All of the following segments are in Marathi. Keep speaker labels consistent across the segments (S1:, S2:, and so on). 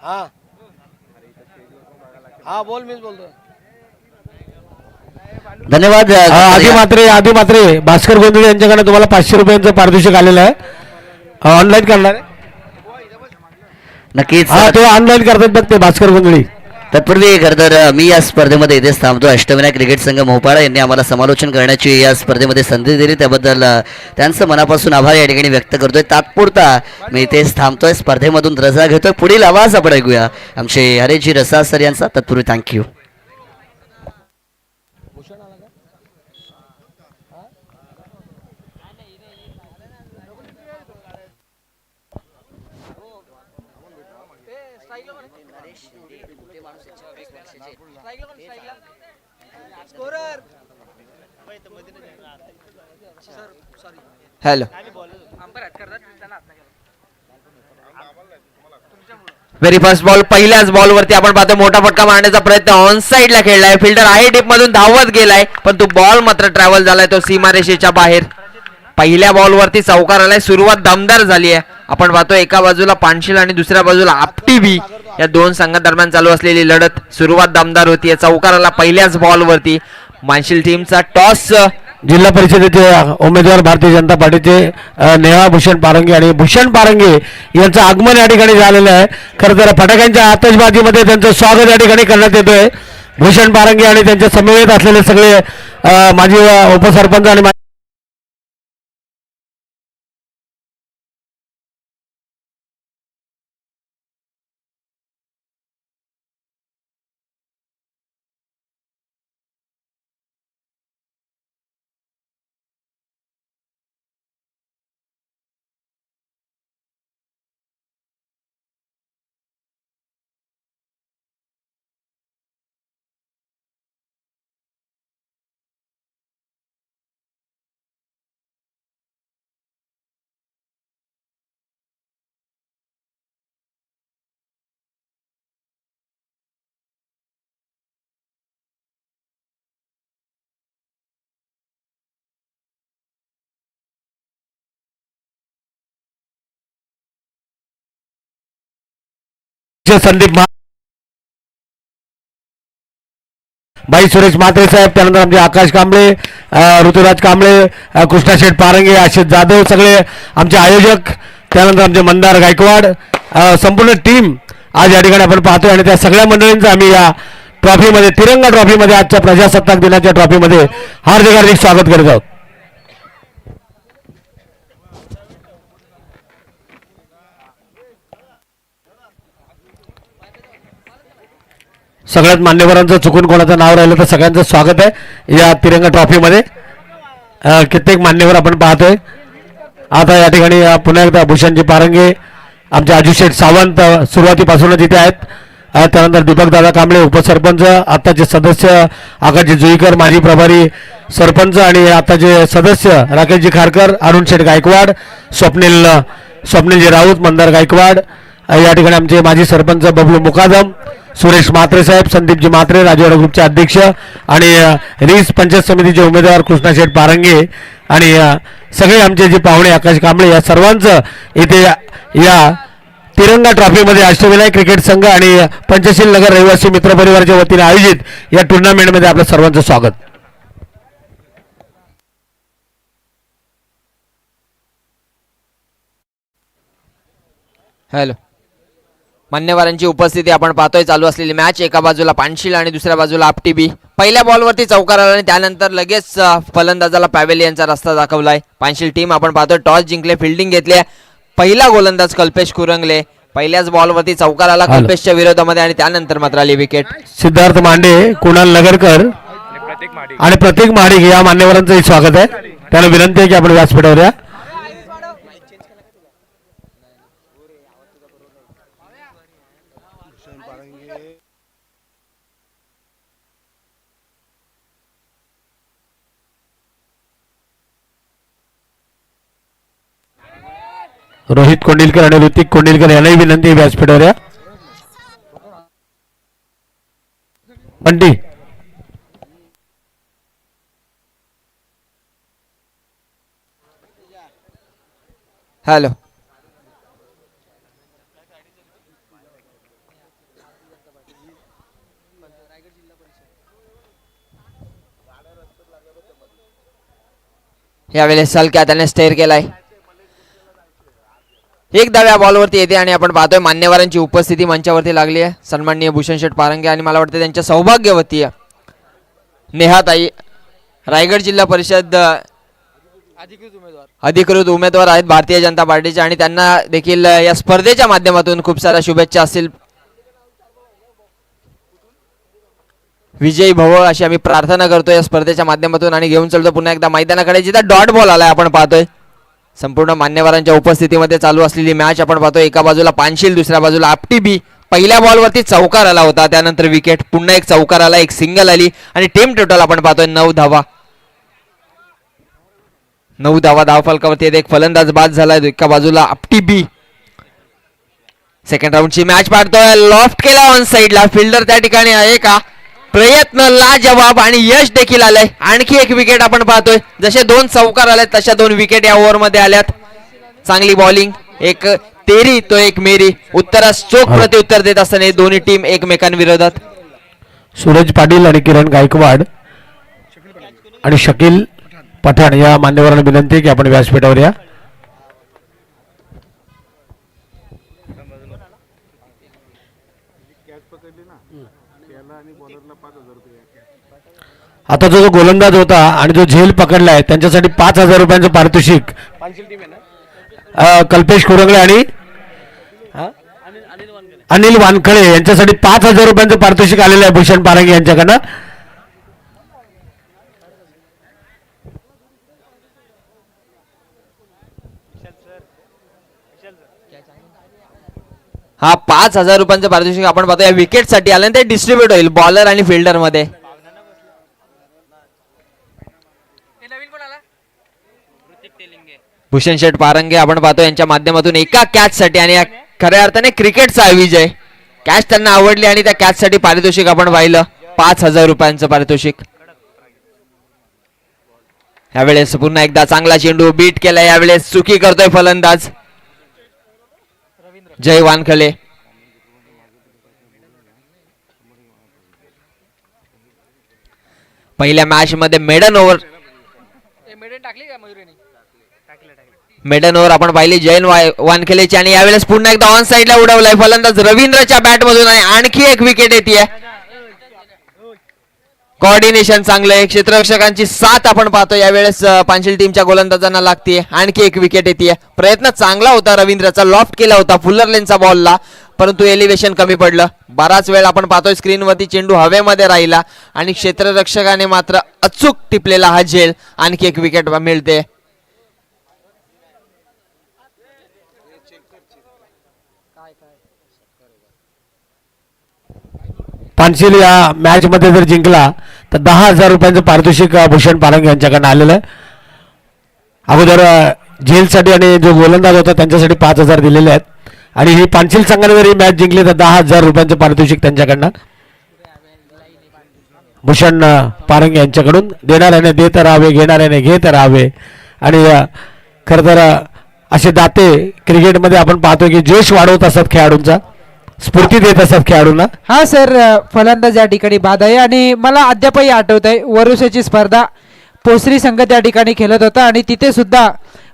S1: हा हा बोल मीच बोलतोय.
S2: धन्यवाद.
S3: आधी मात्रे भास्कर गोंधळे यांच्याकडे तुम्हाला 500 रुपयांचं पारितोषिक आलेलं आहे. ऑनलाईन करणार आहे.
S2: नक्कीच.
S3: हा तो ऑनलाईन करतात बघ ते भास्कर गोंधळे.
S2: तत्पूर्वी खरं तर मी या स्पर्धेमध्ये इथेच थांबतो. अष्टविनायक क्रिकेट संघ मोपाळा यांनी आम्हाला समालोचन करण्याची या स्पर्धेमध्ये संधी दिली त्याबद्दल त्यांचं मनापासून आभार या ठिकाणी व्यक्त करतोय. तात्पुरता मी इथेच थांबतोय. स्पर्धेमधून रजा घेतोय. पुढील आवाज आपण ऐकूया आमचे हरेजी रसाळ सर यांचा. तत्पूर्वी thank you.
S4: Hello. Very first ball पहिल्याच बॉलवरती आपण पाहतो मोठा फटका मारण्याचा प्रयत्न ऑन साइडला खेळलाय. फिल्डर आहे डीप मधून धावत गेलाय पण तो बॉल मात्र ट्रॅव्हल झालाय तो सीमारेषेच्या बाहेर. पहिल्या बॉलवरती चौकार आलाय. सुरुवात दमदार झाली आहे. आपण पाहतो एका बाजूला पानशील आणि दुसऱ्या बाजूला आपटी बी या दोन संघांदरम्यान चालू असलेली लढत सुरुवात दमदार होती. चौकार आला पहिल्याच बॉलवरती. मानशील टीमचा टॉस.
S3: जिल्हा परिषदेचे उमेदवार भारतीय जनता पार्टीचे नेहा भूषण पारंगे आणि भूषण पारंगे यांचं आगमन या ठिकाणी झालेलं आहे. खरं तर फटाक्यांच्या आतषबाजीमध्ये त्यांचं स्वागत या ठिकाणी करण्यात येतोय. भूषण पारंगे आणि त्यांच्या समवेत असलेले सगळे माजी उपसरपंच आणि संदीप बाई सुरेश म्हात्रे साहेब, त्यानंतर आमचे आकाश कांबळे, ऋतुराज कांबळे, कृष्णाशेठ पारंगे, आशिष जाधव सगळे आमचे आयोजक, त्यानंतर आमचे मंदार गायकवाड, संपूर्ण टीम आज या ठिकाणी आपण पाहतोय आणि त्या सगळ्या मंडळींचं आम्ही या ट्रॉफीमध्ये तिरंगा ट्रॉफीमध्ये आजच्या प्रजासत्ताक दिनाच्या ट्रॉफीमध्ये हार्दिक हार्दिक स्वागत करत आहोत. सगळ्यात मान्यवरांचं चुकून कोणाचं नाव राहिलं तर सगळ्यांचं स्वागत आहे या तिरंगा ट्रॉफीमध्ये. कित्येक मान्यवर आपण पाहतोय. आता या ठिकाणी पुन्हा एकदा भूषणजी पारंगे, आमचे अजुशेठ सावंत सुरुवातीपासूनच इथे आहेत. त्यानंतर दीपकदादा कांबळे उपसरपंच, आत्ताचे सदस्य आकाशजी जुईकर माजी प्रभारी सरपंच आणि आताचे सदस्य राकेशजी खारकर, अरुण शेठ गायकवाड, स्वप्नीलजी राऊत, मंदार गायकवाड, या ठिकाणी आमचे माजी सरपंच बबलू मुकादम, सुरेश म्हात्रे साहेब, संदीपजी म्हात्रे राजवाडा ग्रुपचे अध्यक्ष आणि रीस पंचायत समितीचे उमेदवार कृष्णाशेठ पारंगे आणि सगळे आमचे जे पाहुणे आकाश कांबळे या सर्वांचं इथे या तिरंगा ट्रॉफीमध्ये अष्टविनायक क्रिकेट संघ आणि पंचशील नगर रहिवासी मित्र परिवाराच्या वतीने आयोजित या टुर्नामेंटमध्ये आपलं सर्वांचं स्वागत.
S4: हॅलो. मान्यवरांची उपस्थिती आपण पाहतोय. चालू असलेली मॅच. एका बाजूला पानशील आणि दुसऱ्या बाजूला आपटी बी. पहिल्या बॉलवरती चौकार आला आणि त्यानंतर लगेच फलंदाजाला पॅवेलियनचा रस्ता दाखवलाय. पानशील टीम आपण पाहतोय टॉस जिंकले, फिल्डिंग घेतली. पहिला गोलंदाज कल्पेश कुरंगले. पहिल्याच बॉलवरती चौकार आला कल्पेशच्या विरोधामध्ये आणि त्यानंतर मात्र आली विकेट.
S3: सिद्धार्थ मांडे, कुणाल नगरकर आणि प्रतीक महाडिक या मान्यवरांचंही स्वागत आहे. त्यांना विनंती आहे की आपण व्यासपीठावर या. रोहित कोंडिलकर आणि ऋतिक कोंडिलकर यांनाही विनंती आहे व्यासपीठावर या. बंटी
S4: हॅलो. यावेळेस सलक्या त्याने स्टेअर केलाय. एक धाव या बॉलवरती येते आणि आपण पाहतोय मान्यवरांची उपस्थिती मंचावरती लागली आहे. सन्माननीय भूषण शेठ पारंगे आणि मला वाटतं त्यांच्या सौभाग्यवती नेहाताई, रायगड जिल्हा परिषद अधिकृत उमेदवार आहेत भारतीय जनता पार्टीचे आणि त्यांना देखील या स्पर्धेच्या माध्यमातून खूप साऱ्या शुभेच्छा असतील. विजयी भव अशी आम्ही प्रार्थना करतोय या स्पर्धेच्या माध्यमातून आणि घेऊन चलतो पुन्हा एकदा मैदानाकडे, जिथे डॉट बॉल आलाय आपण पाहतोय. संपूर्ण मान्यवरांच्या उपस्थितीमध्ये चालू असलेली मॅच आपण पाहतोय. एका बाजूला पानशील, दुसऱ्या बाजूला आपटी बी. पहिल्या बॉलवरती चौकार आला होता, त्यानंतर विकेट, पुन्हा एक चौकार आला, एक सिंगल आली आणि टीम टोटल आपण पाहतोय 9 धावा. 9 धावा धावफलकावरती एक फलंदाज बाद झालाय. एका बाजूला आपटी बी. सेकंड राऊंडची मॅच पाहतोय. लॉफ्ट केला ऑन साइडला, फिल्डर त्या ठिकाणी आहे का, प्रयत्न लाजवाब आणि यश देखील आलंय. आणखी एक विकेट आपण पाहतोय. जसे 2 चौकार आलेत तशा 2 विकेट या ओव्हर मध्ये आल्यात. चांगली बॉलिंग, एक तेरी तो एक मेरी. उत्तरास चोख प्रत्युत्तर देत असताना दोन्ही टीम एकमेकांविरोधात.
S3: सूरज पाटील आणि किरण गायकवाड आणि शकील पठाण या मान्यवरांना विनंती आहे की आपण व्यासपीठावर या. आता जो गोलंदाज होता आणि जो झेल पकडलाय त्यांच्यासाठी 5,000 रुपयांचं पारितोषिक कल्पेश कुरंगळे आणि अनिल वानखळे यांच्यासाठी 5,000 रुपयांचं पारितोषिक आलेलं आहे भूषण पारंगे यांच्याकडनं.
S4: हा 5,000 रुपयांचं पारितोषिक आपण पाहतो या विकेट साठी आलं, ते डिस्ट्रीब्युट होईल बॉलर आणि फिल्डर मध्ये. भूषण शेठ पारंगे आपण पाहतो यांच्या माध्यमातून एका कॅच साठी आणि खऱ्या अर्थाने क्रिकेटचा विजय. कॅच त्यांना आवडली आणि त्या कॅच साठी पारितोषिक आपण पाहिलं 5,000 रुपयांचं पारितोषिक. यावेळेस पुन्हा एकदा चांगला चेंडू बीट केला. यावेळेस चुकी करतोय फलंदाज जय वानखळे. पहिल्या मॅच मध्ये मेडन ओव्हर आपण पाहिली जयन वानखेलेची आणि यावेळेस पुन्हा एकदा ऑन साइडला उडवलाय फलंदाज रवींद्रच्या बॅट मधून आणि आणखी एक विकेट येते. कोऑर्डिनेशन चांगलं आहे. क्षेत्ररक्षकांची साथ आपण पाहतो यावेळेस पानशील टीमच्या गोलंदाजांना लागते. आणखी एक विकेट येते. प्रयत्न चांगला होता रवींद्रचा, लॉफ्ट केला होता फुलर लेनचा बॉलला, परंतु एलिव्हेशन कमी पडलं. बराच वेळ आपण पाहतोय स्क्रीनवरती चेंडू हवेमध्ये राहिला आणि क्षेत्ररक्षकाने मात्र अचूक टिपलेला हा झेल. आणखी एक विकेट मिळते.
S3: पानशील या मॅच मध्ये जर जिंकला तर 10,000 रुपयांचं पारितोषिक भूषण पारंगे यांच्याकडनं आलेलं आहे. अगोदर झेलसाठी आणि जो गोलंदाज होता त्यांच्यासाठी 5,000 दिलेले आहेत आणि ही पानशील संघाने जर ही मॅच जिंकली तर 10,000 रुपयांचं पारितोषिक त्यांच्याकडनं भूषण पारंगे यांच्याकडून. देणाऱ्याने देत राहावे, घेणाऱ्याने घेत राहावे आणि खरं तर असे दाते क्रिकेटमध्ये आपण पाहतो की जोश वाढवत असतात खेळाडूंचा, स्फूर्ती देत असतात खेळाडूंना.
S1: हा सर, फलंदाज या ठिकाणी बाद आहे आणि मला अद्यापही आठवत आहे वरुसेची स्पर्धा पोसरी संघ त्या ठिकाणी खेळत होता आणि तिथे सुद्धा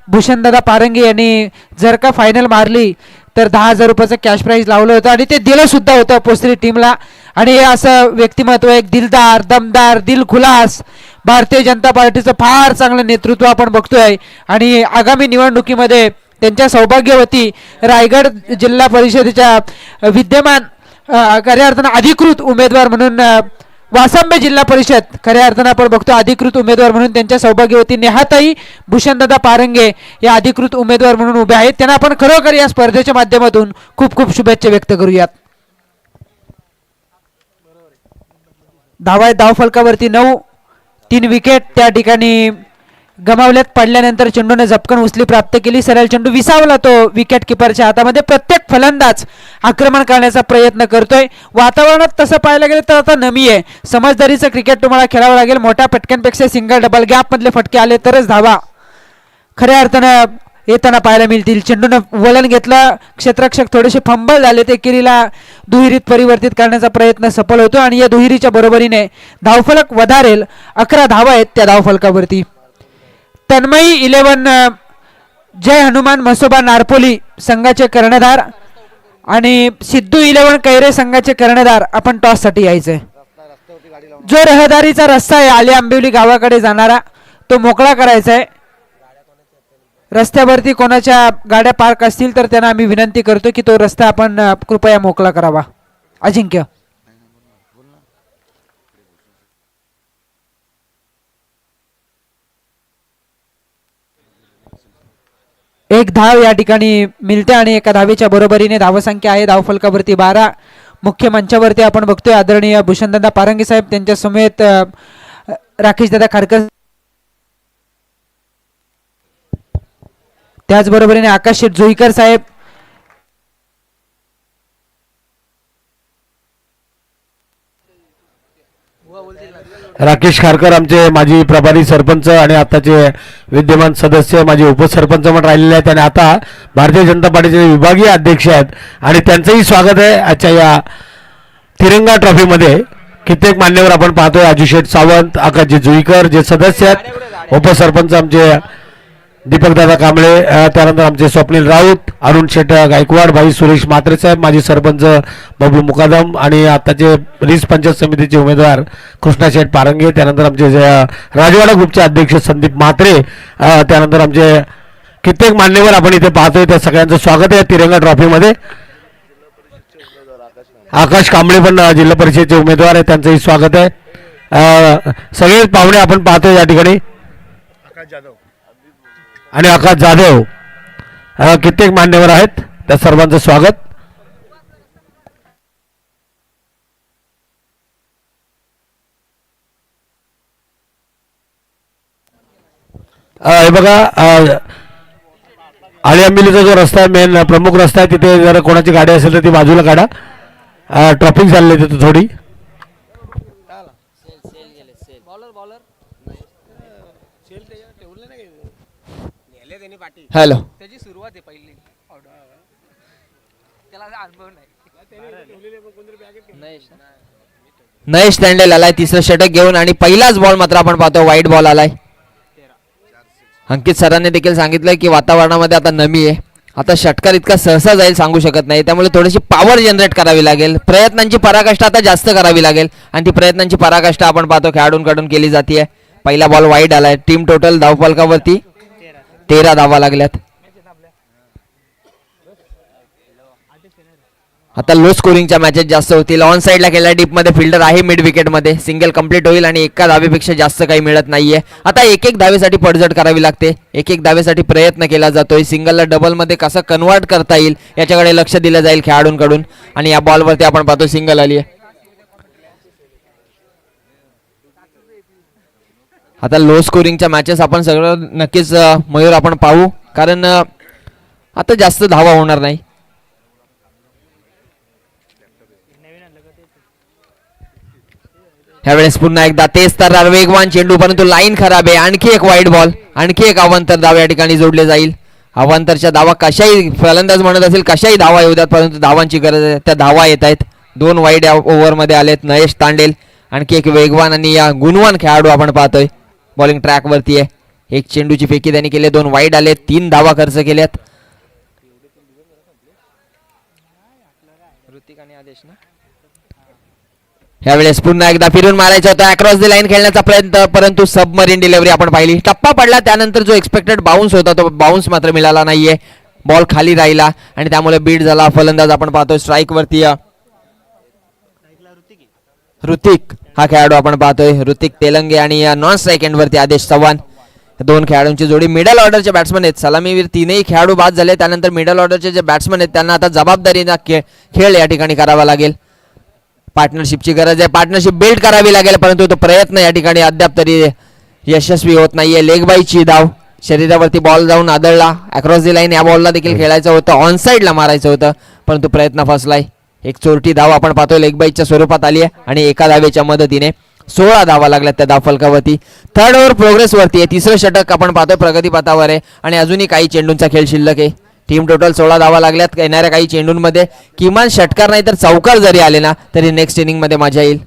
S1: भूषणदादा पारंगे यांनी जर का फायनल मारली तर 10,000 रुपयाचं कॅश प्राईज लावलं होतं आणि ते दिलं सुद्धा होतं पोसरी टीमला. आणि हे असं व्यक्तिमत्व, एक दिलदार, दमदार, दिलखुलास भारतीय जनता पार्टीचं फार चांगलं नेतृत्व आपण बघतोय आणि आगामी निवडणुकीमध्ये त्यांच्या सौभाग्यवती रायगड जिल्हा परिषदेच्या विद्यमान खऱ्या अर्थानं अधिकृत उमेदवार म्हणून वासंबे जिल्हा परिषद खऱ्या अर्थानं आपण बघतो अधिकृत उमेदवार म्हणून त्यांच्या सौभाग्यवती नेहाताई भूषणदादा पारंगे या अधिकृत उमेदवार म्हणून उभे आहेत. त्यांना आपण खरोखर या स्पर्धेच्या माध्यमातून खूप खूप शुभेच्छा व्यक्त करूयात. धाव फलकावरती 9, 3 विकेट त्या ठिकाणी गमावल्यात. पडल्यानंतर चेंडूने झपकन उचली प्राप्त केली. सरळ चेंडू विसावला तो विकेट किपरच्या हातामध्ये. प्रत्येक फलंदाज आक्रमण करण्याचा प्रयत्न करतोय. वातावरणात तसं पाहायला गेलं तर आता नमी आहे. समजदारीचं क्रिकेट तुम्हाला खेळावं लागेल. मोठ्या फटक्यांपेक्षा सिंगल डबल गॅप मधले फटके आले तरच धावा खऱ्या अर्थानं येताना पाहायला मिळतील. चेंडूनं वलन घेतलं, क्षेत्ररक्षक थोडेसे फंबल झाले, ते केरीला दुहेरीत परिवर्तित करण्याचा प्रयत्न सफल होतो आणि या दुहेरीच्या बरोबरीने धावफलक वधारेल. 11 धावा आहेत त्या धावफलकावरती. तन्मयी 11 जय हनुमान म्हसोबा नारपोली संघाचे कर्णधार आणि सिद्धू 11 कैरे संघाचे कर्णधार आपण टॉस साठी यायचंय. जो रहदारीचा रस्ता आहे आले आंबिवली गावाकडे जाणारा तो मोकळा करायचा आहे. रस्त्यावरती कोणाच्या गाड्या पार्क असतील तर त्यांना आम्ही विनंती करतो की तो रस्ता आपण कृपया मोकळा करावा. अजिंक्य एक धाव या ठिकाणी मिळते आणि एका धावेच्या बरोबरीने धावसंख्या आहे धावफलकावरती 12. मुख्य मंचावरती आपण बघतोय आदरणीय भूषणदादा पारंगे साहेब त्यांच्या समेत राकेशदादा खारकर, त्याचबरोबरीने आकाश शेठ जोईकर साहेब,
S3: राकेश खारकर आमचे माजी प्रभारी सरपंच आणि आताचे विद्यमान सदस्य माजी उपसरपंच म्हणून राहिलेले आहेत आणि आता भारतीय जनता पार्टीचे विभागीय अध्यक्ष आहेत आणि त्यांचंही स्वागत आहे आजच्या या तिरंगा ट्रॉफीमध्ये. कित्येक मान्यवर आपण पाहतोय अजू शेठ सावंत, आकाशजी जुईकर जे सदस्य आहेत, उपसरपंच आमचे दीपकदादा कांबळे, त्यानंतर आमचे स्वप्नील राऊत, अरुण शेठ गायकवाड, भाई सुरेश म्हात्रे साहेब, माजी सरपंच बबलू मुकादम आणि आताचे रीस पंचायत समितीचे उमेदवार कृष्णा शेठ पारंगे, त्यानंतर आमचे राजवाडा ग्रुपचे अध्यक्ष संदीप म्हात्रे, त्यानंतर आमचे कित्येक मान्यवर आपण इथे पाहतोय. त्या सगळ्यांचं स्वागत आहे तिरंगा ट्रॉफीमध्ये. आकाश कांबळे पण जिल्हा परिषदेचे उमेदवार आहेत, त्यांचंही स्वागत आहे. सगळेच पाहुणे आपण पाहतोय या ठिकाणी आणि आकाश जाधव कित्येक मान्यवर आहेत, त्या सर्वांचं स्वागत. हे बघा आळी आंबिलीचा जो रस्ता आहे, मेन प्रमुख रस्ता आहे, तिथे जर कोणाची गाडी असेल तर ती बाजूला काढा. ट्रॉफिक चालली आहे तिथे थोडी.
S4: हॅलो
S1: त्याची सुरुवात आहे पहिली, त्याला अनुभव नाही.
S4: नयेश स्टँडेल आलाय तिसरं षटक घेऊन आणि पहिलाच बॉल मात्र आपण पाहतो वाईट बॉल आलाय. अंकित सरांनी देखील सांगितलंय की वातावरणामध्ये आता नमी आहे, आता षटकार इतका सहसा जाईल सांगू शकत नाही, त्यामुळे थोडीशी पॉवर जनरेट करावी लागेल, प्रयत्नांची पराकाष्ठा आता जास्त करावी लागेल आणि ती प्रयत्नांची पराकाष्ठा आपण पाहतो खेळाडूंकडून केली जाते. पहिला बॉल वाईट आलाय. टीम टोटल धावफलकावरती 13 धावा लागल्यात. आता लो स्कोरिंगच्या मॅचेस जास्त होतील. ऑन साईडला खेळला डीप मध्ये फिल्डर आहे, मिड विकेट मध्ये सिंगल कंप्लीट होईल आणि एका धावेपेक्षा जास्त काही मिळत नाहीये. आता एक एक धावेसाठी पडझड करावी लागते, एक एक धावेसाठी प्रयत्न केला जातोय. सिंगलला डबल मध्ये कसं कन्वर्ट करता येईल याच्याकडे लक्ष दिलं जाईल खेळाडूंकडून आणि या बॉलवरती आपण पाहतो सिंगल आली आहे. आता लो स्कोरिंगच्या मॅचेस आपण सगळं नक्कीच मयूर आपण पाहू, कारण आता जास्त धावा होणार नाही. ह्यावेळेस पुन्हा एकदा तेच तर वेगवान चेंडू, परंतु लाईन खराब आहे. आणखी एक वाईट बॉल, आणखी एक अवांतर धाव या ठिकाणी जोडले जाईल. अवांतरच्या धावा कशाही फलंदाज म्हणत असेल कशाही धावा येऊ द्यात, परंतु धावांची गरज आहे, त्या धावा येत आहेत. 2 वाईट या ओव्हरमध्ये आलेत. नयेश तांडेल आणखी एक वेगवान आणि या गुणवान खेळाडू आपण पाहतोय बॉलिंग ट्रॅक वरती आहे. एक चेंडूची फेकी त्यांनी केली, 2 वाईट आले, 3 धावा खर्च केल्यात. यावेळेस पुन्हा एकदा फिरून मारायचं होतं, अक्रॉस द लाईन खेळण्याचा प्रयत्न, परंतु सबमरीन डिलिव्हरी आपण पाहिली. टप्पा पडला, त्यानंतर जो एक्सपेक्टेड बाउन्स होता तो बाउन्स मात्र मिळाला नाहीये. बॉल खाली राहिला आणि त्यामुळे बीट झाला. फलंदाज आपण पाहतोय स्ट्राईक वरती ऋतिक हा खेळाडू आपण पाहतोय, ऋतिक तेलंगे आणि नॉन स्ट्राईक एंड वरती आदेश चव्हाण. 2 खेळाडूंची जोडी मिडल ऑर्डरचे बॅट्समन आहेत. सलामीवीर 3ही खेळाडू बाद झाले, त्यानंतर मिडल ऑर्डरचे जे बॅट्समन आहेत त्यांना आता जबाबदारीचा खेळ या ठिकाणी करावा लागेल. पार्टनरशिपची गरज आहे, पार्टनरशिप बिल्ड करावी लागेल, परंतु तो प्रयत्न या ठिकाणी अद्याप तरी यशस्वी होत नाहीये. लेग बाईची धाव, शरीरावरती बॉल जाऊन आदळला. अक्रॉस दी लाईन या बॉलला देखील खेळायचं होतं, ऑन साईडला मारायचं होतं, परंतु प्रयत्न फसलाय. एक चोरटी धाव आपण पाहतोय लेग बाईच्या स्वरूपात आली आहे आणि एका धावेच्या मदतीने 16 धावा लागल्यात त्या धावफलकावरती. थर्ड ओव्हर प्रोग्रेस वरती आहे. तिसरं षटक आपण पाहतोय प्रगतीपथावर आहे आणि अजूनही काही चेंडूंचा खेळ शिल्लक आहे. टीम टोटल 16 धावा लागल्यात. येणाऱ्या काही चेंडूंमध्ये किमान षटकार नाही तर चौकार जरी आले ना तरी नेक्स्ट इनिंग मध्ये मजा येईल.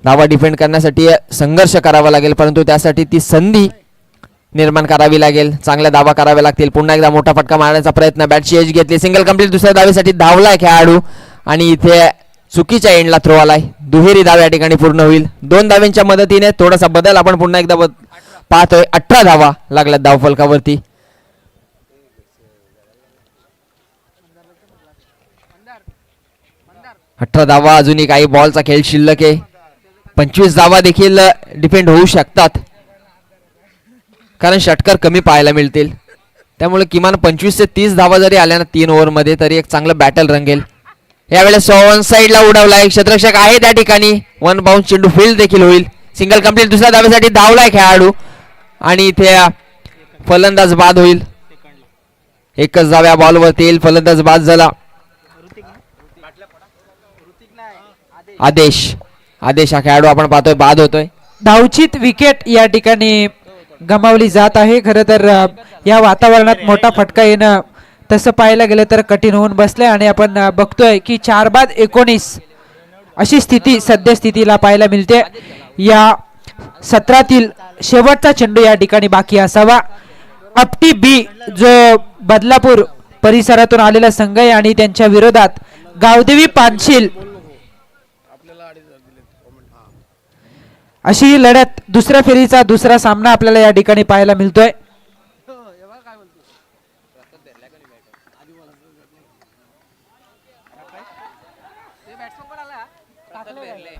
S5: धावा डिफेंड करण्यासाठी संघर्ष करावा लागेल, परंतु त्यासाठी ती संधी निर्माण करावी लागेल, चांगल्या धावा कराव्या लागतील. पुन्हा एकदा मोठा फटका मारण्याचा प्रयत्न, बॅटची एज घेतली, सिंगल कंप्लीट. दुसऱ्या धावेसाठी धावलाय खेळाडू आणि इथे चुकीच्या एंडला थ्रो आलाय. दुहेरी धाव या ठिकाणी पूर्ण होईल. 2 धाव्यांच्या मदतीने थोडासा बदल आपण पुन्हा एकदा पाहतोय. 18 धावा लागल्यात धावफलकावरती. धावा, अजूनही काही बॉलचा खेळ शिल्लक आहे. 25 धावा देखील डिपेंड होऊ शकतात, कारण षटकार कमी पाहायला मिळतील. त्यामुळे किमान 25 ते 30 धावा जरी आल्या ना 3 ओव्हरमध्ये, तरी एक चांगलं बॅटल रंगेल. यावेळेस वन साईडला उडवलाय, क्षेत्ररक्षक आहे त्या ठिकाणी. 1 बाउन्स चेंडू फील्ड देखील होईल. Single complete. दुसऱ्या धावेसाठी धावलाय खेळाडू आणि इथे फलंदाज बाद होईल. एकच धाव या बॉलवरती येईल. फलंदाज बाद झाला. आदेश हा खेळाडू आपण पाहतोय बाद होतोय.
S1: धावचित विकेट या ठिकाणी गमावली जात आहे. खरं तर या वातावरणात मोठा फटका येणं तसं पाहायला गेलं तर कठीण होऊन बसलंय आणि आपण बघतोय की 4-19 अशी स्थिती सद्यस्थितीला पाहायला मिळते. या सत्रातील शेवटचा चेंडू या ठिकाणी बाकी असावा. अपटी बी जो बदलापूर परिसरातून आलेला संघ आहे आणि त्यांच्या विरोधात गावदेवी पानशील अशी ही लढत दुसऱ्या फेरीचा दुसरा सामना आपल्याला या ठिकाणी पाहायला मिळतोय.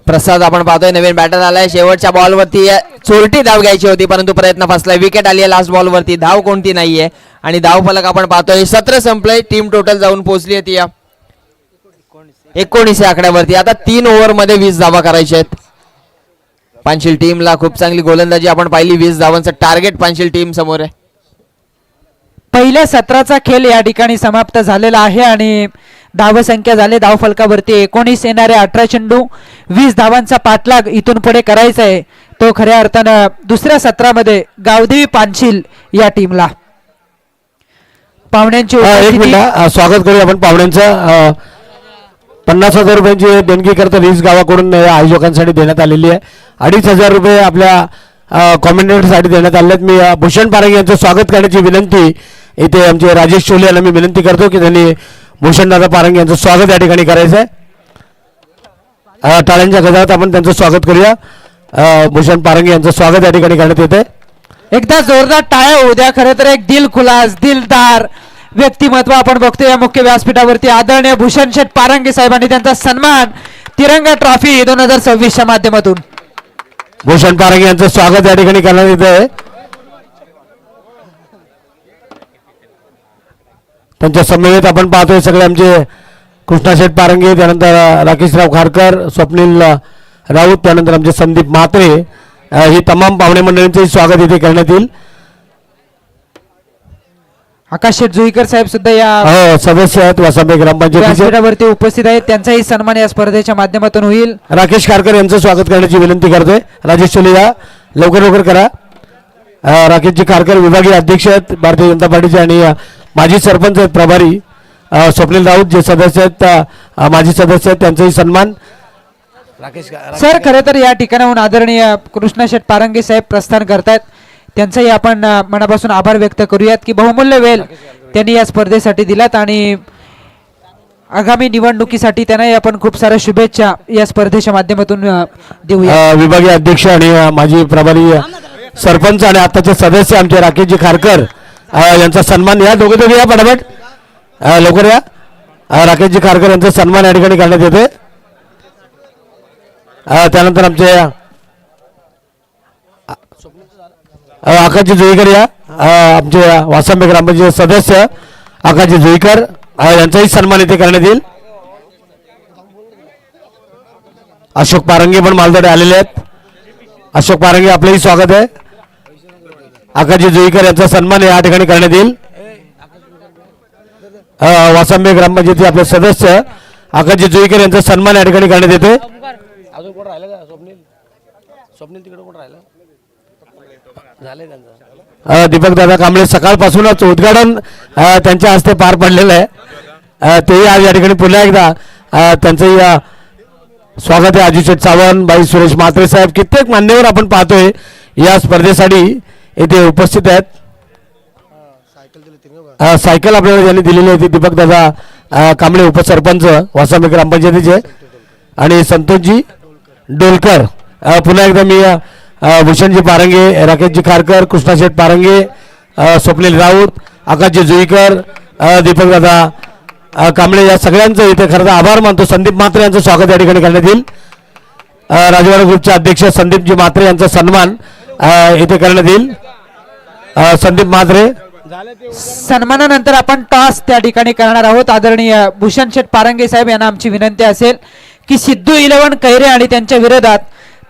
S5: प्रसाद आपण पाहतोय नवीन बॅटर आलाय. शेवटच्या बॉलवरती चोरटी धाव घ्यायची होती, परंतु प्रयत्न फसलाय. विकेट आली आहे लास्ट बॉलवरती. धाव कोणती नाहीये आणि धाव फलक आपण पाहतोय 17 संपलंय. टीम टोटल जाऊन पोहोचली आहे ती 19 आकड्यावरती. आता 3 ओव्हरमध्ये 20 धावा करायच्या आहेत. पानशील टीमला खूप चांगली गोलंदाजी आपण पाहिली. 20 धावांचं टार्गेट पानशील टीम समोर आहे.
S1: पहिल्या सत्राचा खेळ या ठिकाणी समाप्त झालेला आहे आणि धावसंख्या झाले धाव फलकावरती 19. येणारे 18 चेंडू 20 धावांचा पाठलाग इथून पुढे करायचा आहे. तो खऱ्या अर्थानं दुसऱ्या सत्रामध्ये गावदेवी पानशील या टीमला. पाहुण्यांची
S3: एक
S1: उपस्थिती
S3: मिनिट स्वागत करूया आपण पाहुण्यांचं. 50,000 रुपयांची देणगी करता 20 गावाकडून आयोजकांसाठी देण्यात आलेली आहे. 2,500 रुपये आपल्या कॉमेंटेटरसाठी देण्यात आले आहेत. मी भूषण पारंगे यांचं स्वागत करण्याची विनंती इथे आमचे राजेश चोले यांना मी विनंती करतो की त्यांनी भूषणदादा पारंगे यांचं स्वागत या ठिकाणी करायचं आहे. टाळ्यांच्या गजरात आपण त्यांचं स्वागत करूया. भूषण पारंगे यांचं स्वागत या ठिकाणी करण्यात येते.
S1: एकदा जोरदार टाळ्या होऊ द्या. खरं तर एक दिलखुलास दिलदार व्यक्तिमत्व आपण बघतो या मुख्य व्यासपीठावरती. आदरणीय भूषण शेठ पारंगे साहेबांनी त्यांचा सन्मान तिरंगा ट्रॉफी 2026च्या माध्यमातून.
S3: भूषण पारंगे यांचं स्वागत या ठिकाणी करण्यात येत आहे. त्यांच्या समवेत आपण पाहतोय सगळे आमचे कृष्णाशेठ पारंगे, त्यानंतर राकेशराव खारकर, स्वप्नील राऊत, त्यानंतर आमचे संदीप म्हात्रे, ही तमाम पाहुणे मंडळींचे स्वागत इथे करण्यात येईल.
S1: आकाश शेठ जुईकर साहेब सुद्धा या
S3: सदस्य आहेत वासांबे ग्रामपंचायतीचे.
S1: व्यासपीठावरती उपस्थित आहेत. त्यांचाही सन्मान या स्पर्धेच्या माध्यमातून होईल.
S3: राकेश खारकर यांचं स्वागत करण्याची विनंती करतोय. राजेश चोले या लवकर लवकर करा. राकेशजी खारकर विभागीय अध्यक्ष आहेत भारतीय जनता पार्टीचे आणि माजी सरपंच आहेत प्रभारी. स्वप्नील राऊत जे सदस्य आहेत माजी सदस्य आहेत, त्यांचाही सन्मान.
S1: सर खरं तर या ठिकाणाहून आदरणीय कृष्णाशेठ पारंगे साहेब प्रस्थान करतायत. त्यांचाही आपण मनापासून आभार व्यक्त करूयात की बहुमूल्य वेळ त्यांनी या स्पर्धेसाठी दिलात आणि आगामी निवडणुकीसाठी त्यांनाही आपण खूप साऱ्या शुभेच्छा या स्पर्धेच्या माध्यमातून देऊया.
S3: विभागीय अध्यक्ष आणि माजी प्रभारी सरपंच आणि आताचे सदस्य आमचे राकेशजी खारकर यांचा सन्मान. या दोघे या पटापट लवकर या. राकेशजी खारकर यांचा सन्मान या ठिकाणी करण्यात येते. त्यानंतर आमचे आकाशजी जुईकर या आमचे वासांबे ग्रामपंचायत सदस्य आकाशजी जुईकर यांचाही सन्मान इथे करण्यात येईल. अशोक पारंगे पण मालदाडे आलेले आहेत. अशोक पारंगे आपलंही स्वागत आहे. आकाशजी जुईकर यांचा सन्मान या ठिकाणी करण्यात येईल. वासांबे ग्रामपंचायती आपले सदस्य आकाशजी जुईकर यांचा सन्मान या ठिकाणी करण्यात येते. दीपक दादा कांबळे सकाळपासूनच उद्घाटन त्यांच्या हस्ते पार पडलेलं आहे. तेही आज या ठिकाणी पुन्हा एकदा त्यांचंही स्वागत आहे अजित सावंत, बाई सुरेश म्हात्रे साहेब, कित्येक मान्यवर आपण पाहतोय या स्पर्धेसाठी येथे उपस्थित आहेत. सायकल आपल्याला ज्यांनी दिलेली होती दीपक दादा कांबळे, उपसरपंच वासामी ग्रामपंचायतीचे, आणि संतोषजी डोलकर. पुन्हा एकदा मी भूषणजी पारंगे, राकेशजी खारकर, कृष्णाशेठ पारंगे, स्वप्नील राऊत, आकाशजी जुईकर, दीपक दादा कांबळे या सगळ्यांचं इथे खरं तर आभार मानतो. संदीप म्हात्रे यांचं स्वागत या ठिकाणी करण्यात येईल. राजवाडा ग्रुपचे अध्यक्ष संदीपजी म्हात्रे यांचा सन्मान इथे करण्यात येईल. संदीप म्हात्रे.
S1: सन्मानानंतर आपण टॉस त्या ठिकाणी करणार आहोत. आदरणीय भूषण शेठ पारंगे साहेब यांना आमची विनंती असेल की सिद्धू 11 कैरे आणि त्यांच्या विरोधात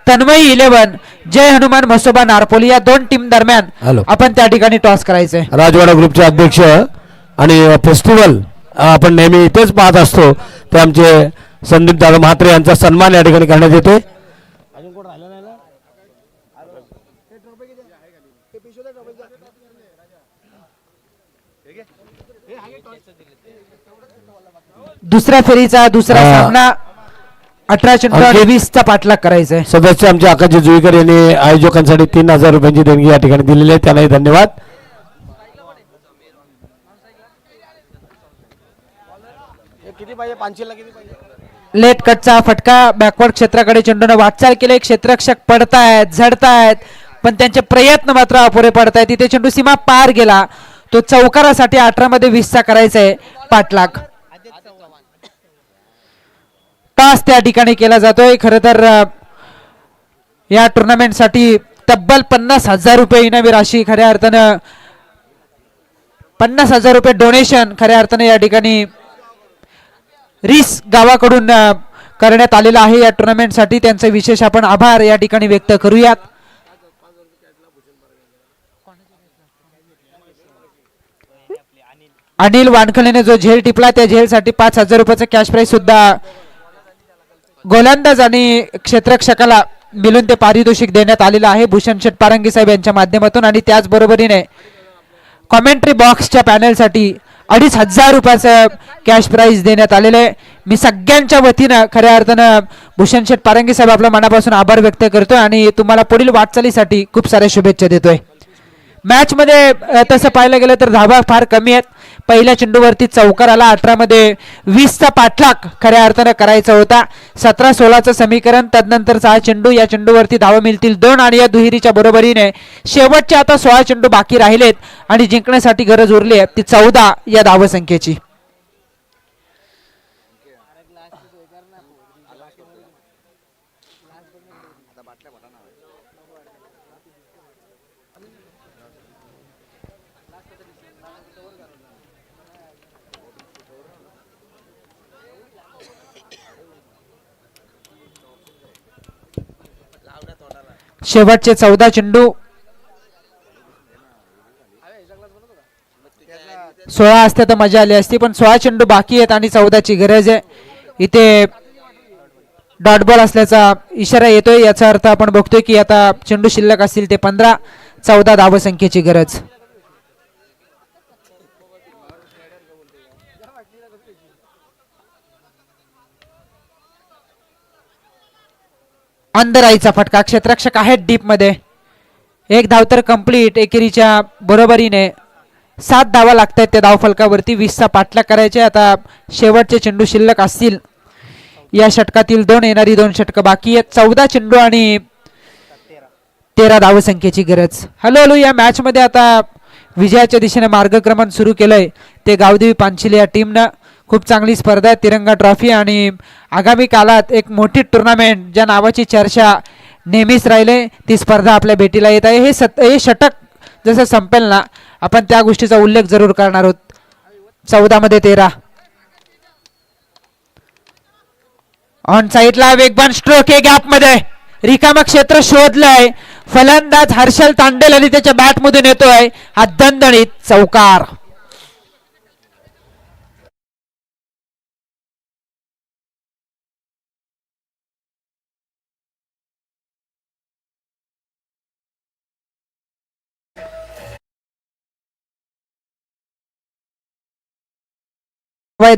S1: तन्मयी 11 जय हनुमान म्हसोबा नारपोली या दोन टीम दरम्यान
S3: हॅलो.
S1: आपण त्या ठिकाणी टॉस करायचंय.
S3: राजवाडा ग्रुपचे अध्यक्ष आणि फेस्टिवल आपण नेहमी इथेच पाहत असतो ते आमचे संदीप दादा म्हात्रे यांचा सन्मान या ठिकाणी करण्यात येतोय.
S1: दुसऱ्या फेरीचा दुसरा सामना 18 चेंडू आणि 20 चा पाठलाग करायचा आहे.
S3: सदस्य आमचे आकाशजी जुईकर यांनी आयोजकांसाठी 3000 रुपयांची देणगी या ठिकाणी दिलेली आहे, त्यांनाही धन्यवाद.
S1: लेट कटचा फटका बॅकवर्ड क्षेत्राकडे चेंडूने वाटचाल केली. क्षेत्ररक्षक पडतायत, झडतायत, पण त्यांचे प्रयत्न मात्र अपुरे पडतायत. तिथे चेंडू सीमा पार गेला. तो चौकारासाठी 18 मध्ये 20 चा करायचा आहे पाठलाग. टॉस त्या ठिकाणी केला जातोय. खरं तर या टुर्नामेंट साठी तब्बल 50,000 रुपये इनामी राशी, खऱ्या अर्थानं 50,000 रुपये डोनेशन खऱ्या अर्थाने या ठिकाणी रिस गावाकडून करण्यात आलेला आहे. या टुर्नामेंट साठी त्यांचे विशेष आपण आभार या ठिकाणी व्यक्त करूयात. अनिल वानखलेने जो झेल टिपला त्या झेलसाठी 5,000 रुपयाचं कॅश प्राइज सुद्धा गोलंदाज आणि क्षेत्ररक्षकाला मिळून ते पारितोषिक देण्यात आलेलं आहे भूषण शेठ पारंगे साहेब यांच्या माध्यमातून. आणि त्याचबरोबरीने कॉमेंट्री बॉक्सच्या पॅनलसाठी 2,500 रुपयाचं कॅश प्राइज देण्यात आलेलं आहे. मी सगळ्यांच्या वतीनं खऱ्या अर्थानं भूषण शेठ पारंगे साहेब आपल्या मनापासून आभार व्यक्त करतोय आणि तुम्हाला पुढील वाटचालीसाठी खूप साऱ्या शुभेच्छा देतोय. मॅच मध्ये तसं पाहायला गेलं तर धावा फार कमी आहेत. पहिल्या चेंडूवरती चौकार आला. 18 मध्ये 20 चा पाठलाग खऱ्या अर्थानं करायचा होता. 17-16चं समीकरण, तदनंतरचा हा चेंडू, या चेंडूवरती धावा मिळतील 2 आणि या दुहेरीच्या बरोबरीने शेवटचे आता 16 चेंडू बाकी राहिलेत आणि जिंकण्यासाठी गरज उरली आहे ती 14 या धावसंख्येची. शेवटचे 14 चेंडू, 16 असते तर मजा आली असती, पण 16 चेंडू बाकी आहेत आणि 14ची गरज आहे. इथे डॉट बॉल असल्याचा इशारा येतोय. याचा अर्थ आपण बघतोय की आता चेंडू शिल्लक असतील ते 15, 14 धावसंख्येची गरज. अंदराईचा फटका, क्षेत्ररक्षक आहेत डीप मध्ये. एक धाव तर कंप्लीट. एकेरीच्या बरोबरीने 7 धावा लागतात त्या धावफलकावरती. 20 चा पाठलाग करायचे. आता शेवटचे चेंडू शिल्लक असतील. या षटकातील 2 येणारी 2 षटकं बाकी आहेत. 14 चेंडू आणि 13 धावसंख्येची गरज. हळूहळू या मॅच मध्ये आता विजयाच्या दिशेने मार्गक्रमण सुरू केलंय ते गावदेवी पानशिले या टीमनं. खूप चांगली स्पर्धा आहे, तिरंगा ट्रॉफी, आणि आगामी काळात एक मोठी टुर्नामेंट ज्या नावाची चर्चा नेहमीच राहिले ती स्पर्धा आपल्या भेटीला येत आहे. हे षटक जसं संपेल ना आपण त्या गोष्टीचा उल्लेख जरूर करणार आहोत. 14 मध्ये 13. ऑन साईडला वेगवान स्ट्रोक आहे. गॅप मध्ये रिकाम क्षेत्र शोधलंय. फलंदाज हर्षल तांडेल आणि त्याच्या बॅट मधून येतोय हा दणदणीत चौकार.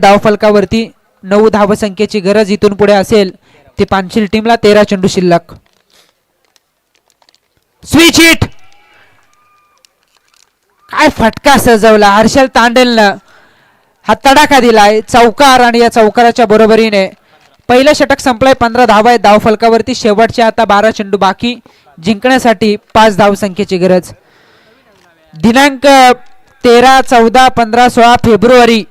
S1: धावफलकावरती 9 धावसंख्येची गरज इथून पुढे असेल ती पानशिल टीमला 13 चेंडू शिल्लक. स्विच हिट, काय फटका सजवला हर्षल तांडेलनं, हा तडाखा दिलाय चौकार आणि या चौकाराच्या बरोबरीने पहिलं षटक संपलंय. 15 धावा आहेत धाव फलकावरती. शेवटचे आता 12 चेंडू बाकी. जिंकण्यासाठी 5 धावसंख्येची गरज. दिनांक 13, 14, 15, 16 फेब्रुवारी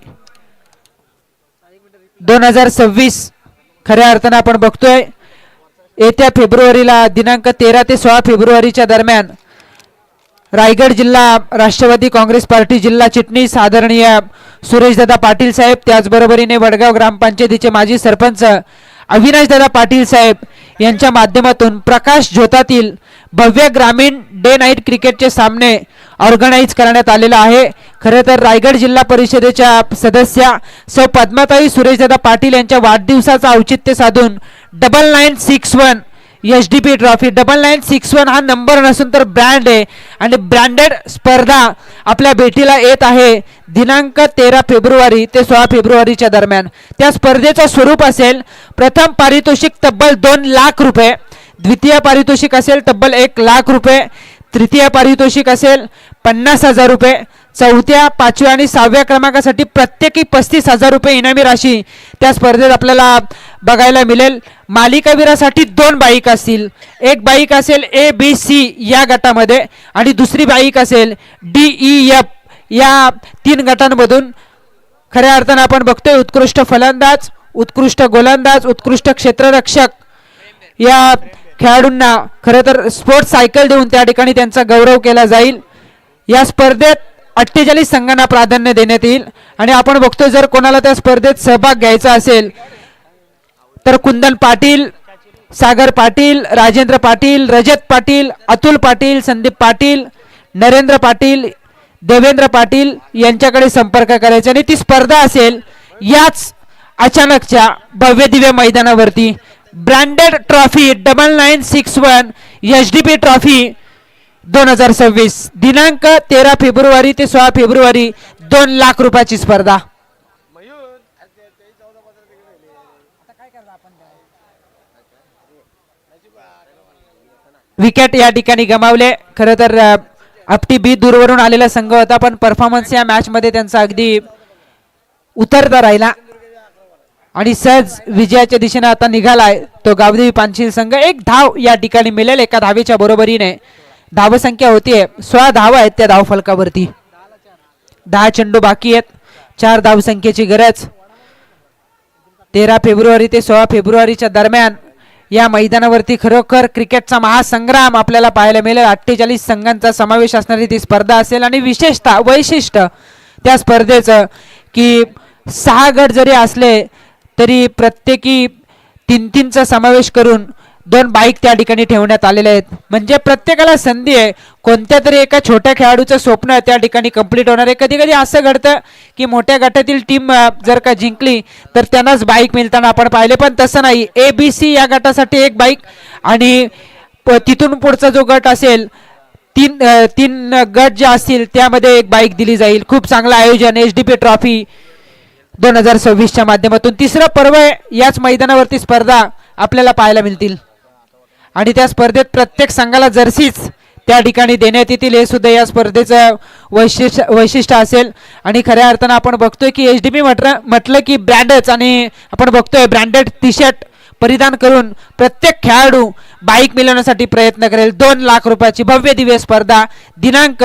S1: 2026 खऱ्या अर्थानं आपण बघतोय. येत्या फेब्रुवारीला दिनांक 13 ते 16 फेब्रुवारीच्या दरम्यान रायगड जिल्हा राष्ट्रवादी काँग्रेस पार्टी जिल्हा चिटणीस आदरणीय सुरेशदादा पाटील साहेब, त्याचबरोबरीने वडगाव ग्रामपंचायतीचे माजी सरपंच अविनाशदादा पाटील साहेब यांच्या माध्यमातून प्रकाश झोतातील भव्य ग्रामीण डे नाईट क्रिकेटचे सामने ऑर्गनाईज करण्यात आलेला आहे. खरं तर रायगड जिल्हा परिषदेच्या सदस्या सौ पद्माताई सुरेशदादा पाटील यांच्या वाढदिवसाचं औचित्य साधून 9961 HDP ट्रॉफी 9961 हा नंबर नसून तर ब्रँड आहे आणि ब्रँडेड स्पर्धा आपल्या भेटीला येत आहे दिनांक 13 फेब्रुवारी ते 16 फेब्रुवारीच्या दरम्यान. त्या स्पर्धेचं स्वरूप असेल प्रथम पारितोषिक तब्बल 2 लाख रुपये, द्वितीय पारितोषिक असेल तब्बल 1 लाख रुपये, तृतीय पारितोषिक असेल 50,000 रुपये, चौथ्या, 5व्या आणि 6व्या क्रमांकासाठी प्रत्येकी 35,000 रुपये इनामी राशी त्या स्पर्धेत आपल्याला बघायला मिळेल. मालिकावीरासाठी 2 बाईक असतील. एक बाईक असेल ABC या गटामध्ये आणि दुसरी बाईक असेल DEF या 3 गटांमधून. खऱ्या अर्थानं आपण बघतोय उत्कृष्ट फलंदाज, उत्कृष्ट गोलंदाज, उत्कृष्ट क्षेत्ररक्षक या खेळाडूंना खरं तर स्पोर्ट्स सायकल देऊन त्या ठिकाणी त्यांचा गौरव केला जाईल. या स्पर्धेत 48 संघांना प्राधान्य देण्यात येईल आणि आपण बघतोय जर कोणाला त्या स्पर्धेत सहभाग घ्यायचा असेल तर कुंदन पाटील, सागर पाटील, राजेंद्र पाटील, रजत पाटील, अतुल पाटील, संदीप पाटील, नरेंद्र पाटील, देवेंद्र पाटील यांच्याकडे संपर्क करायचा आणि ती स्पर्धा असेल याच अचानकच्या भव्य दिव्य मैदानावरती. ब्रँडेड ट्रॉफी 9961 HDP ट्रॉफी 2026 दिनांक 13 फेब्रुवारी ते 16 फेब्रुवारी 2 लाख रुपयाची स्पर्धा. विकेट या ठिकाणी गमावले. खरं तर आपटी बी दूरवरून आलेला संघ होता पण परफॉर्मन्स या मॅच मध्ये त्यांचा अगदी उतरता राहिला आणि सहज विजयाच्या दिशेने आता निघालाय तो गावदेवी पानशिल संघ. 1 धाव या ठिकाणी मिळेल एका धावेच्या बरोबरीने. धावसंख्या होतीये 16 धावा आहेत त्या धाव फलकावरती. 10 चेंडू बाकी आहेत. 4 धावसंख्येची गरज. 13 फेब्रुवारी ते 16 फेब्रुवारीच्या दरम्यान या मैदानावरती खरोखर क्रिकेटचा महासंग्राम आपल्याला पाहायला मिळेल. 48 संघांचा समावेश असणारी ती स्पर्धा असेल आणि विशेषतः वैशिष्ट्य त्या स्पर्धेचं की 6 गट जरी असले तरी प्रत्येकी 3-3चा समावेश करून 2 बाईक त्या ठिकाणी ठेवण्यात आलेल्या आहेत. म्हणजे प्रत्येकाला संधी आहे. कोणत्या तरी एका छोट्या खेळाडूचं स्वप्न त्या ठिकाणी कंप्लीट होणार आहे. कधी कधी असं घडतं की मोठ्या गटातील टीम जर का जिंकली तर त्यांनाच बाईक मिळताना आपण पाहिले पण तसं नाही. ABC या गटासाठी 1 बाईक आणि तिथून पुढचा जो गट असेल 3 गट जे असतील त्यामध्ये 1 बाईक दिली जाईल. खूप चांगलं आयोजन HDP ट्रॉफी 2026च्या माध्यमातून. 3रं पर्व याच मैदानावरती स्पर्धा आपल्याला पाहायला मिळतील आणि त्या स्पर्धेत प्रत्येक संघाला जर्सीच त्या ठिकाणी देण्यात येतील. हे सुद्धा या स्पर्धेचं वैशिष्ट्य असेल आणि खऱ्या अर्थानं आपण बघतोय की HDP म्हटलं की ब्रँडच आणि आपण बघतोय ब्रँडेड टी-शर्ट परिधान करून प्रत्येक खेळाडू बाईक मिळवण्यासाठी प्रयत्न करेल. 2 लाख रुपयाची भव्य दिव्य स्पर्धा दिनांक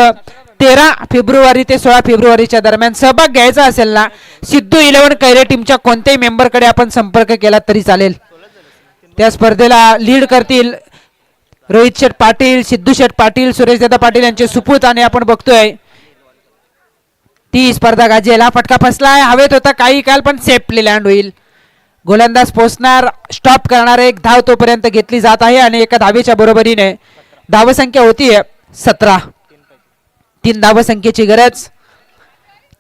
S1: 13 फेब्रुवारी ते 16 फेब्रुवारीच्या दरम्यान. सहभाग घ्यायचा असेल ना सिद्धू 11 कैरे टीमच्या कोणत्याही मेंबरकडे आपण संपर्क केला तरी चालेल. त्या स्पर्धेला लीड करतील रोहित शेठ पाटील, सिद्धू शेठ पाटील, सुरेशदादा पाटील यांचे सुपूत आणि आपण बघतोय ती स्पर्धा गाजेला. फटका फसलाय, हवेत होता काही काल पण सेफली लँड होईल. गोलंदाज पोचणार, स्टॉप करणार. 1 धाव तोपर्यंत घेतली जात आहे आणि एका धावेच्या बरोबरीने धावसंख्या होतीये 17. 3 धावसंख्येची गरज.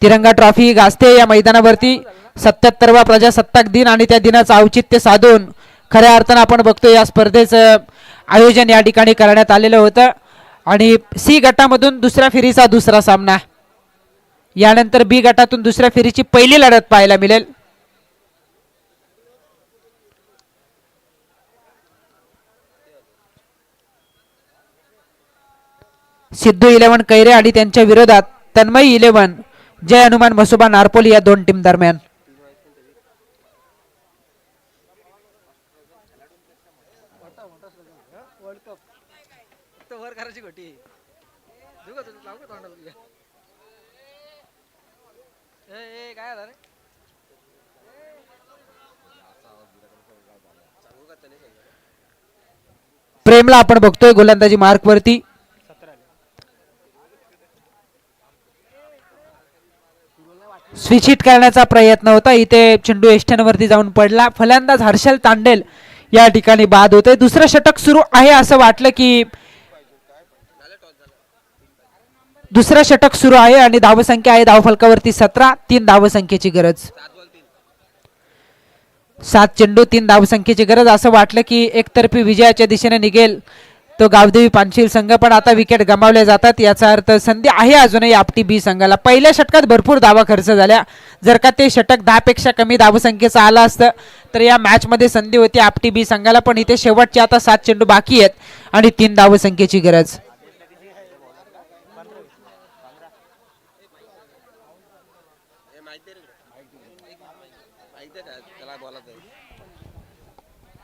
S1: तिरंगा ट्रॉफी गाजते या मैदानावरती. 77वा प्रजासत्ताक दिन आणि त्या दिनाचं औचित्य साधून खऱ्या अर्थानं आपण बघतो या स्पर्धेचं आयोजन या ठिकाणी करण्यात आलेलं होतं आणि C गटामधून दुसऱ्या फेरीचा दुसरा सामना. यानंतर B गटातून दुसऱ्या फेरीची पहिली लढत पाहायला मिळेल. सिद्धू 11 कैरे आणि त्यांच्या विरोधात तन्मय 11 जय हनुमान मसोबा नारपोली या दोन टीम दरम्यान. प्रेमला आपण बघतोय गोलंदाजी मार्क वरती. स्विच हिट करण्याचा प्रयत्न होता, इथे चेंडू एस्टनवरती जाऊन पडला. फलंदाज हर्षल तांडेल या ठिकाणी बाद होते. दुसरं षटक सुरू आहे असं वाटलं की दुसरं षटक सुरू आहे आणि धावसंख्या आहे धावफलकावरती 17. 3 धावसंख्येची गरज. 7 चेंडू 3 धावसंख्येची गरज. असं वाटलं की एकतर्फी विजयाच्या दिशेने निघेल तो गावदेवी पानशील संघ, पण आता विकेट गमावल्या जातात. याचा अर्थ संधी आहे अजूनही आपटी बी संघाला. पहिल्या षटकात भरपूर धावा खर्च झाल्या. जर का ते षटक 10 पेक्षा कमी धावसंख्येचं आलं असतं तर या मॅच मध्ये संधी होती आपटी बी संघाला, पण इथे शेवटचे आता 7 चेंडू बाकी आहेत आणि 3 धावसंख्येची गरज.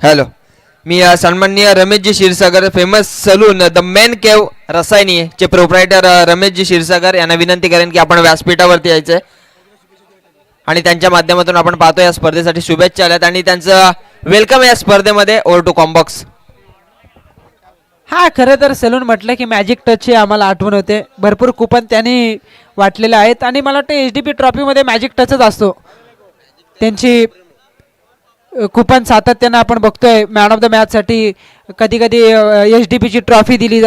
S4: हॅलो, मी सन्माननीय Rameshji Kshirsagar, famous salon the man cave Rasayani चे प्रोप्रायटर रमेशजी क्षीरसागर यांना विनंती करेन की आपण व्यासपीठावरती यायचंय आणि त्यांच्या माध्यमातून आपण पाहतो या स्पर्धेसाठी शुभेच्छा आल्यात आणि त्यांचं वेलकम या स्पर्धेमध्ये. ओव्हर टू कॉम्बॉक्स.
S1: हा, खरं तर सलून म्हटलं की मॅजिक टचची आम्हाला आठवण होते. भरपूर कुपन त्यांनी वाटलेले आहेत आणि मला वाटतं एचडीपी ट्रॉफीमध्ये मॅजिक टचच असतो. त्यांची कुपन सातत्यानं आपण बघतोय. मॅन ऑफ द मॅच साठी कधी कधी एचडीपीची ट्रॉफी दिली,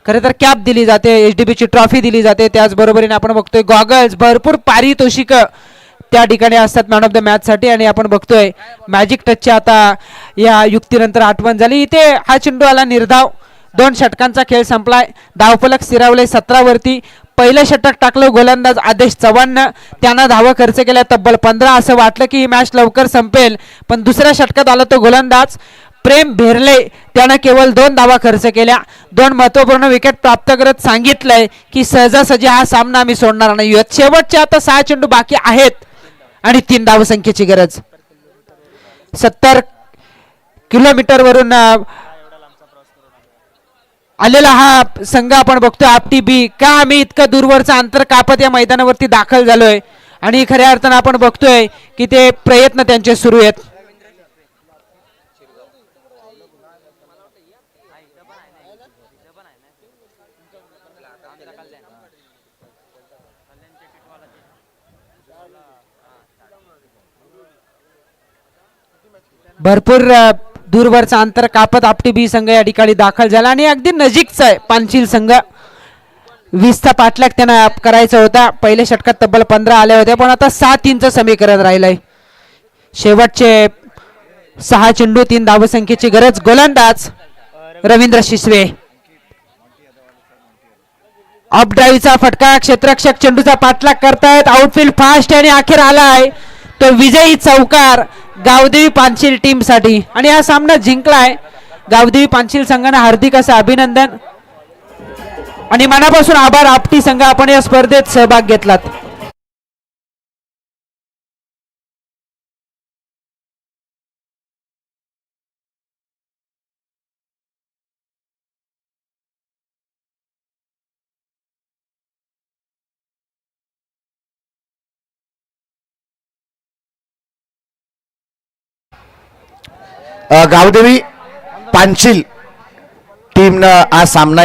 S1: खरं तर कॅप दिली जाते, एचडीपीची ट्रॉफी दिली जाते. त्याचबरोबरीने आपण बघतोय गॉगल्स, भरपूर पारितोषिक त्या ठिकाणी असतात मॅन ऑफ द मॅच साठी. आणि आपण बघतोय मॅजिक टचची आता या युक्तीनंतर आठवण झाली. इथे हा चेंडू आला निर्धाव. 2 षटकांचा खेळ संपलाय. धावफलक स्थिरावले 17 वरती. पहिलं षटक टाकलं गोलंदाज आदेश चव्हाणनं, त्यानं धावा खर्च केल्या तब्बल 15. असं वाटलं की ही मॅच लवकर संपेल, पण दुसऱ्या षटकात आला तो गोलंदाज प्रेम भेरले, त्यानं केवळ 2 धावा खर्च केल्या. 2 महत्वपूर्ण विकेट प्राप्त करत सांगितलंय की सहजासहजी हा सामना आम्ही सोडणार नाही. शेवटचे आता 6 चेंडू बाकी आहेत आणि 3 धावसंख्येची गरज. 70 किलोमीटर वरून आलेला हा संघ आपण बघतोय आपटी बी. का आम्ही इतकं दूरवरचं अंतर कापत या मैदानावरती दाखल झालोय आणि खऱ्या अर्थानं आपण बघतोय की ते प्रयत्न त्यांचे सुरू आहेत. भरपूर दूरवरचा अंतर कापत आपटी बी संघ या ठिकाणी दाखल झाला आणि अगदी नजीकचा आहे पानशील संघ. 20चा पाठलाग त्यांना करायचा होता. पहिल्या षटकात तब्बल 15 आले होते, पण आता 7-3चं समीकरण राहिलंय. शेवटचे 6 चेंडू 3 धावसंख्येची गरज. गोलंदाज रवींद्र शिसवे. ऑफ ड्राईव्हचा फटका. क्षेत्ररक्षक चेंडूचा पाठलाग करतायत. आउटफील्ड फास्ट आणि अखेर आलाय तो विजयी चौकार गावदेवी पानशील टीम साठी आणि हा सामना जिंकलाय गावदेवी पानशील संघानं. हार्दिक असं अभिनंदन आणि मनापासून आभार आपटी संघ, आपण या स्पर्धेत सहभाग घेतलात.
S6: गावदेवी पानशील टीमनं हा सामना